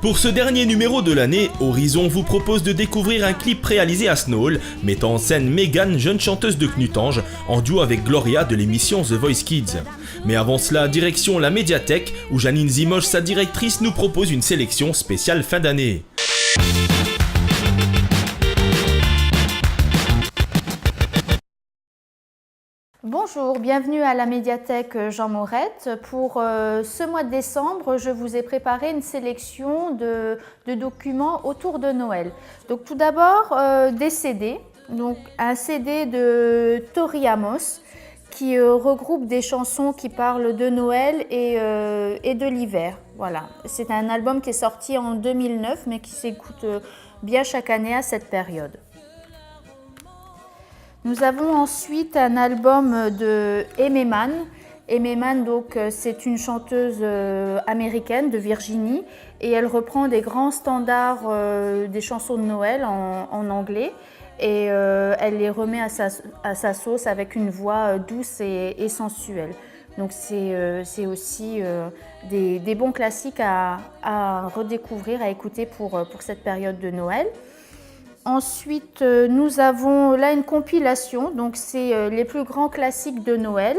Pour ce dernier numéro de l'année, Horizon vous propose de découvrir un clip réalisé à Snål, mettant en scène Megan, jeune chanteuse de Knutange, en duo avec Gloria de l'émission The Voice Kids. Mais avant cela, direction la médiathèque, où Janine Zimoche, sa directrice, nous propose une sélection spéciale fin d'année. Bonjour, bienvenue à la médiathèque Jean Maurette. Pour ce mois de décembre, je vous ai préparé une sélection de documents autour de Noël. Donc tout d'abord, des CD. Donc un CD de Tori Amos qui regroupe des chansons qui parlent de Noël et de l'hiver. Voilà, c'est un album qui est sorti en 2009 mais qui s'écoute bien chaque année à cette période. Nous avons ensuite un album de Aimee Mann. Aimee Mann, donc, c'est une chanteuse américaine de Virginie et elle reprend des grands standards des chansons de Noël en anglais et elle les remet à sa sauce avec une voix douce et sensuelle. Donc c'est aussi des bons classiques à redécouvrir, à écouter pour cette période de Noël. Ensuite, nous avons là une compilation, donc c'est les plus grands classiques de Noël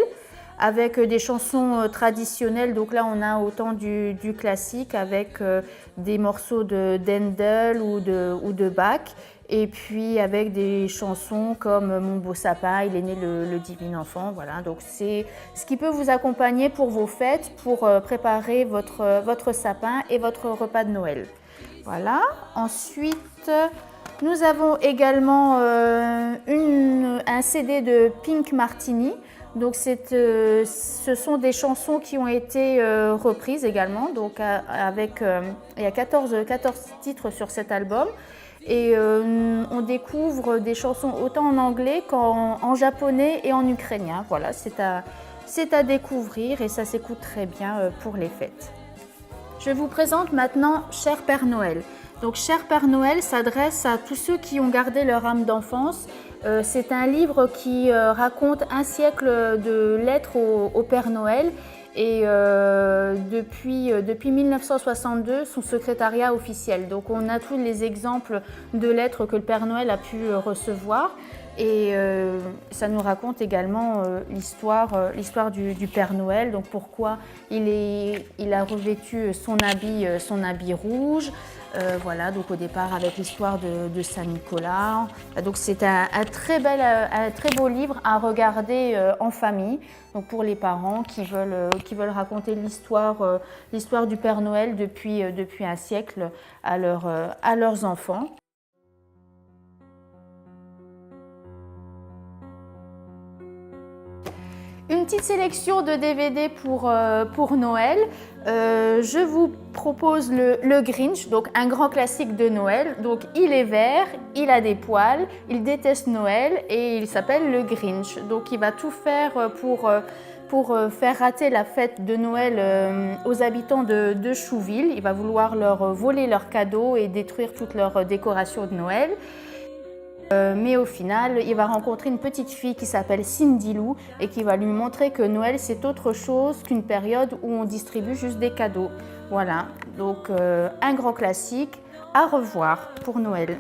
avec des chansons traditionnelles. Donc là, on a autant du classique avec des morceaux de d'Handel ou de Bach, et puis avec des chansons comme Mon beau sapin, il est né le divin enfant. Voilà, donc c'est ce qui peut vous accompagner pour vos fêtes, pour préparer votre sapin et votre repas de Noël. Voilà. Ensuite, nous avons également un CD de Pink Martini. Donc ce sont des chansons qui ont été reprises également. Donc il y a 14 titres sur cet album. Et on découvre des chansons autant en anglais qu'en japonais et en ukrainien. Voilà, c'est à découvrir et ça s'écoute très bien pour les fêtes. Je vous présente maintenant Cher Père Noël. Donc, Cher Père Noël s'adresse à tous ceux qui ont gardé leur âme d'enfance. C'est un livre qui raconte un siècle de lettres au Père Noël et depuis 1962, son secrétariat officiel. Donc, on a tous les exemples de lettres que le Père Noël a pu recevoir. Et ça nous raconte également l'histoire du Père Noël, donc pourquoi il a revêtu son habit rouge, voilà, donc au départ avec l'histoire de Saint-Nicolas. Donc c'est un très beau livre à regarder en famille, donc pour les parents qui veulent raconter l'histoire du Père Noël depuis un siècle à leurs enfants. Une petite sélection de DVD pour Noël. Je vous propose le Grinch, donc un grand classique de Noël. Donc il est vert, il a des poils, il déteste Noël et il s'appelle le Grinch. Donc il va tout faire pour faire rater la fête de Noël aux habitants de Chouville. Il va vouloir leur voler leurs cadeaux et détruire toutes leurs décorations de Noël. Mais au final, il va rencontrer une petite fille qui s'appelle Cindy Lou et qui va lui montrer que Noël, c'est autre chose qu'une période où on distribue juste des cadeaux. Voilà, donc un grand classique à revoir pour Noël.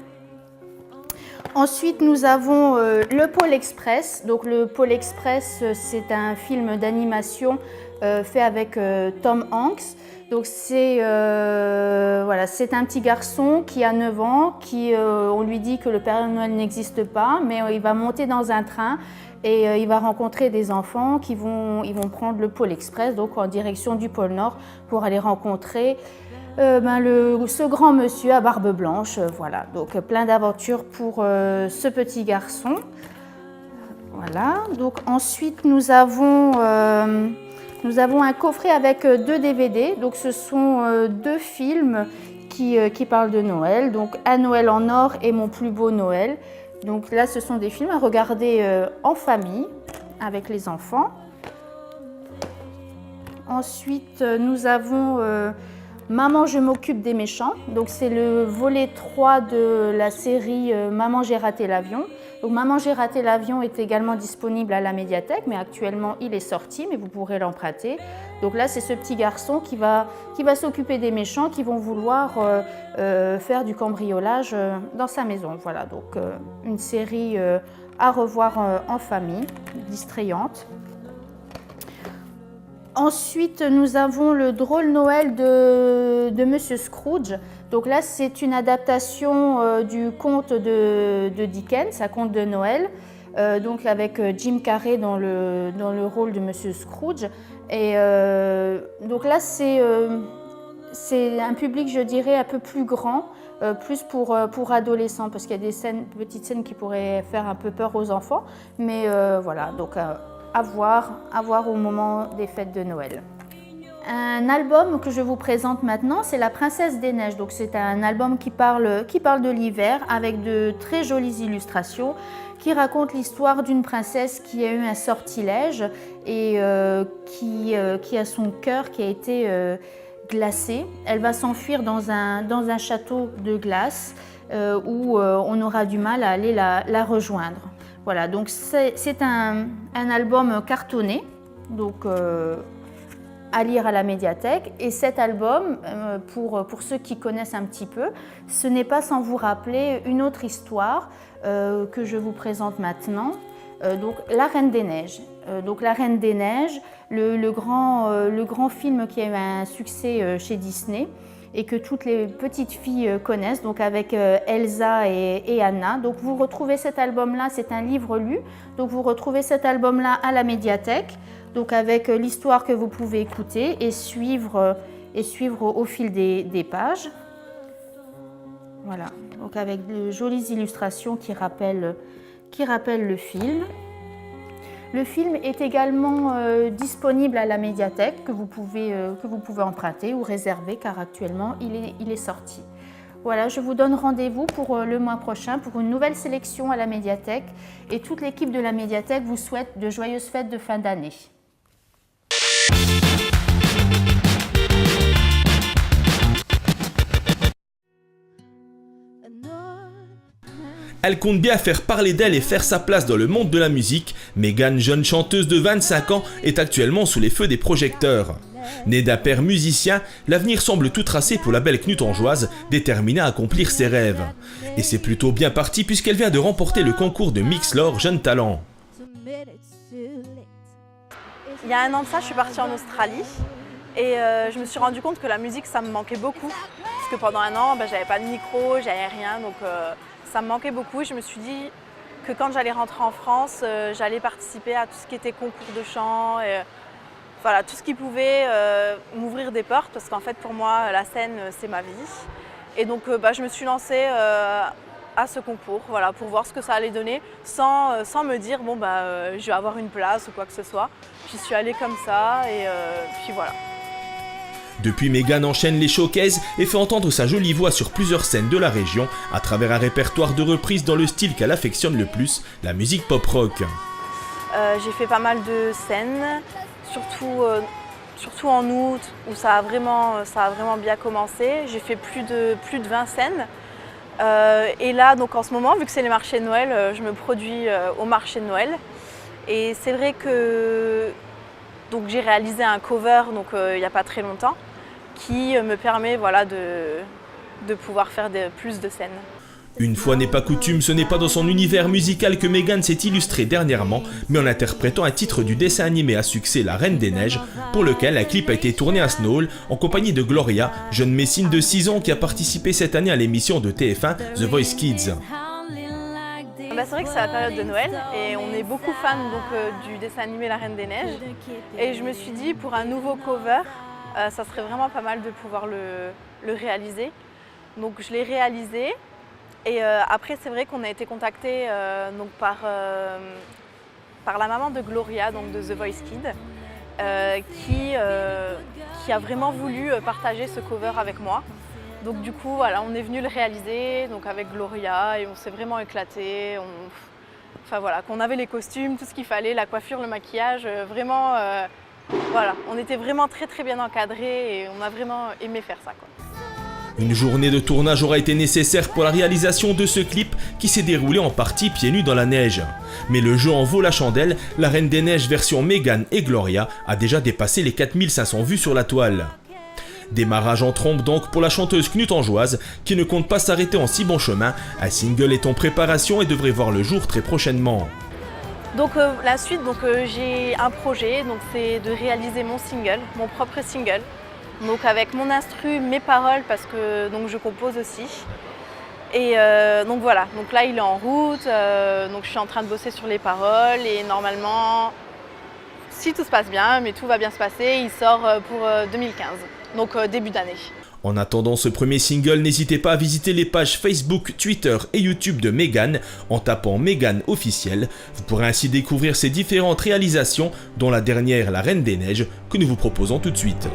Ensuite, nous avons le Pôle Express. Donc, le Pôle Express, c'est un film d'animation fait avec Tom Hanks. Donc, c'est un petit garçon qui a 9 ans, on lui dit que le Père Noël n'existe pas, mais il va monter dans un train et il va rencontrer des enfants ils vont prendre le Pôle Express, donc en direction du pôle Nord, pour aller rencontrer ce grand monsieur à barbe blanche. Voilà, donc plein d'aventures pour ce petit garçon. Voilà, donc ensuite nous avons un coffret avec 2 DVD. Donc ce sont 2 films qui parlent de Noël. Donc Un Noël en or et Mon plus beau Noël. Donc là, ce sont des films à regarder en famille avec les enfants. Ensuite, nous avons Maman, je m'occupe des méchants. Donc c'est le volet 3 de la série Maman, j'ai raté l'avion. Donc Maman j'ai raté l'avion est également disponible à la médiathèque, mais actuellement il est sorti, mais vous pourrez l'emprunter. Donc là c'est ce petit garçon qui va s'occuper des méchants qui vont vouloir faire du cambriolage dans sa maison. Voilà, donc une série à revoir en famille, distrayante. Ensuite, nous avons le drôle Noël de Monsieur Scrooge. Donc là, c'est une adaptation du conte de Dickens, un conte de Noël, donc avec Jim Carrey dans le rôle de Monsieur Scrooge. Et donc là, c'est un public, je dirais, un peu plus grand, plus pour adolescents, parce qu'il y a des petites scènes qui pourraient faire un peu peur aux enfants. Mais voilà, donc à voir au moment des fêtes de Noël. Un album que je vous présente maintenant, c'est La Princesse des Neiges. Donc c'est un album qui parle de l'hiver avec de très jolies illustrations qui racontent l'histoire d'une princesse qui a eu un sortilège et qui a son cœur qui a été glacé. Elle va s'enfuir dans un château de glace où on aura du mal à aller la rejoindre. Voilà, donc c'est un album cartonné, donc à lire à la médiathèque. Et cet album, pour ceux qui connaissent un petit peu, ce n'est pas sans vous rappeler une autre histoire que je vous présente maintenant, donc La Reine des Neiges. Donc La Reine des Neiges, le grand film qui a eu un succès chez Disney et que toutes les petites filles connaissent, donc avec Elsa et Anna. Donc vous retrouvez cet album-là, c'est un livre lu, donc vous retrouvez cet album-là à la médiathèque, donc avec l'histoire que vous pouvez écouter et suivre au fil des pages. Voilà, donc avec de jolies illustrations qui rappellent le film. Le film est également disponible à la médiathèque que vous pouvez emprunter ou réserver car actuellement il est sorti. Voilà, je vous donne rendez-vous pour le mois prochain pour une nouvelle sélection à la médiathèque et toute l'équipe de la médiathèque vous souhaite de joyeuses fêtes de fin d'année. Elle compte bien faire parler d'elle et faire sa place dans le monde de la musique. Megan, jeune chanteuse de 25 ans, est actuellement sous les feux des projecteurs. Née d'un père musicien, l'avenir semble tout tracé pour la belle knutangeoise, déterminée à accomplir ses rêves. Et c'est plutôt bien parti puisqu'elle vient de remporter le concours de Mixlore Jeune Talent. Il y a un an de ça, je suis partie en Australie et je me suis rendu compte que la musique, ça me manquait beaucoup. Parce que pendant un an, j'avais pas de micro, j'avais rien, donc ça me manquait beaucoup. Et je me suis dit que quand j'allais rentrer en France, j'allais participer à tout ce qui était concours de chant, et, voilà, tout ce qui pouvait m'ouvrir des portes, parce qu'en fait pour moi, la scène, c'est ma vie. Et donc je me suis lancée à ce concours, voilà, pour voir ce que ça allait donner, sans me dire bon je vais avoir une place ou quoi que ce soit. J'y suis allée comme ça et puis voilà. Depuis, Megan enchaîne les showcases et fait entendre sa jolie voix sur plusieurs scènes de la région à travers un répertoire de reprises dans le style qu'elle affectionne le plus, la musique pop-rock. J'ai fait pas mal de scènes, surtout en août où ça a vraiment bien commencé. J'ai fait plus de 20 scènes. Et là, donc en ce moment, vu que c'est les marchés de Noël, je me produis au marché de Noël. Et c'est vrai que j'ai réalisé un cover il n'y a pas très longtemps qui me permet de pouvoir faire plus de scènes. Une fois n'est pas coutume, ce n'est pas dans son univers musical que Megan s'est illustrée dernièrement, mais en interprétant un titre du dessin animé à succès La Reine des Neiges, pour lequel un clip a été tourné à Snowhall en compagnie de Gloria, jeune messine de 6 ans qui a participé cette année à l'émission de TF1 The Voice Kids. C'est vrai que c'est la période de Noël et on est beaucoup fans du dessin animé La Reine des Neiges. Et je me suis dit, pour un nouveau cover, ça serait vraiment pas mal de pouvoir le réaliser. Donc je l'ai réalisé. Et après, c'est vrai qu'on a été contacté par la maman de Gloria, donc de The Voice Kids, qui a vraiment voulu partager ce cover avec moi. Donc du coup, voilà, on est venu le réaliser avec Gloria et on s'est vraiment éclaté. Enfin voilà, qu'on avait les costumes, tout ce qu'il fallait, la coiffure, le maquillage, vraiment, voilà, on était vraiment très très bien encadrés et on a vraiment aimé faire ça, quoi. Une journée de tournage aura été nécessaire pour la réalisation de ce clip qui s'est déroulé en partie pieds nus dans la neige. Mais le jeu en vaut la chandelle, la Reine des Neiges version Megan et Gloria a déjà dépassé les 4500 vues sur la toile. Démarrage en trompe donc pour la chanteuse knutangeoise qui ne compte pas s'arrêter en si bon chemin. Un single est en préparation et devrait voir le jour très prochainement. Donc la suite, j'ai un projet, c'est de réaliser mon single, mon propre single. Donc avec mon instru, mes paroles parce que je compose aussi. Et donc voilà, donc là il est en route, donc je suis en train de bosser sur les paroles et normalement, si tout se passe bien, mais tout va bien se passer, il sort pour 2015, donc début d'année. En attendant ce premier single, n'hésitez pas à visiter les pages Facebook, Twitter et YouTube de Megan en tapant Megan officiel. Vous pourrez ainsi découvrir ses différentes réalisations, dont la dernière, La Reine des Neiges, que nous vous proposons tout de suite.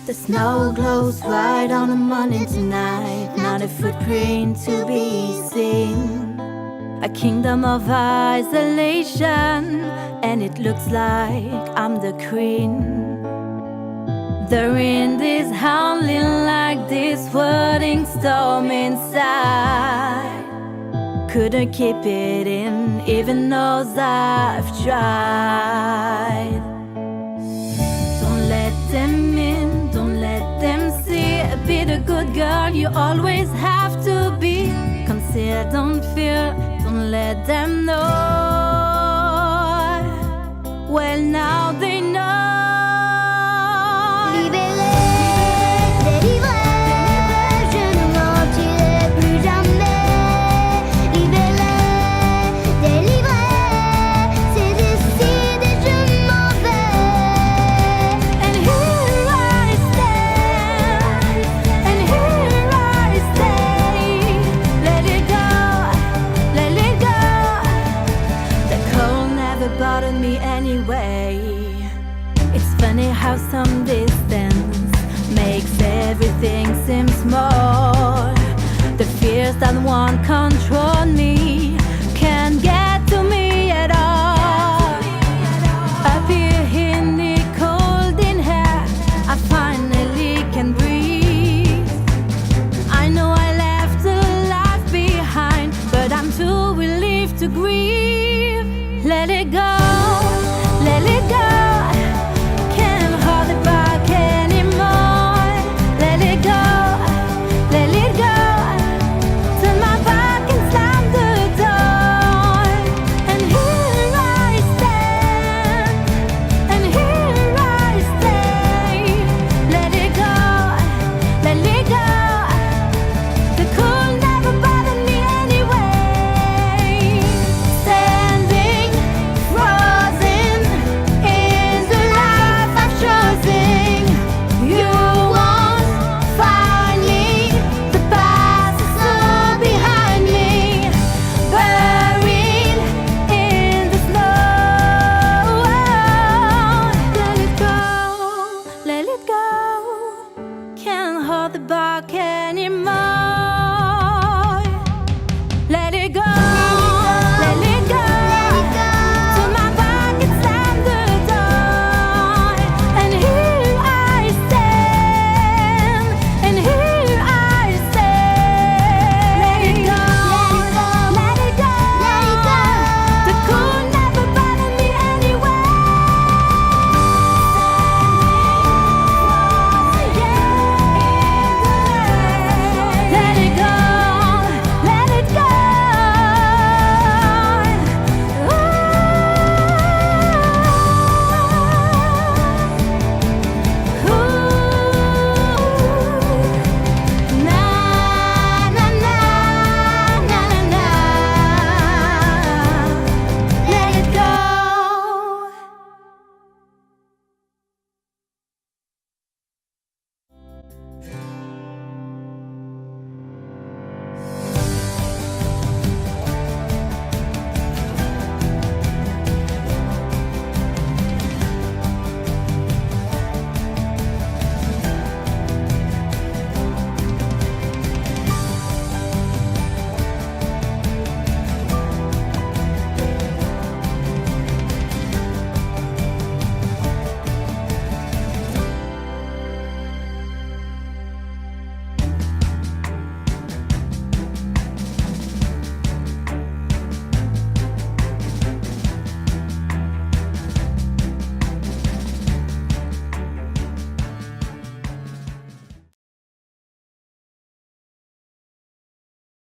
The snow glows right on the morning tonight, not a footprint to be seen. A kingdom of isolation, and it looks like I'm the queen. The wind is howling like this whirling storm inside. Couldn't keep it in, even though I've tried. Don't let them in, don't let them see. Be the good girl you always have to be. Conceal, don't fear, don't let them know. Well, now they know. How some distance makes everything seem small. The fears that won't control me can't get to me at all. Up here in the cold in air, I finally can breathe. I know I left a life behind, but I'm too relieved to grieve. Let it go.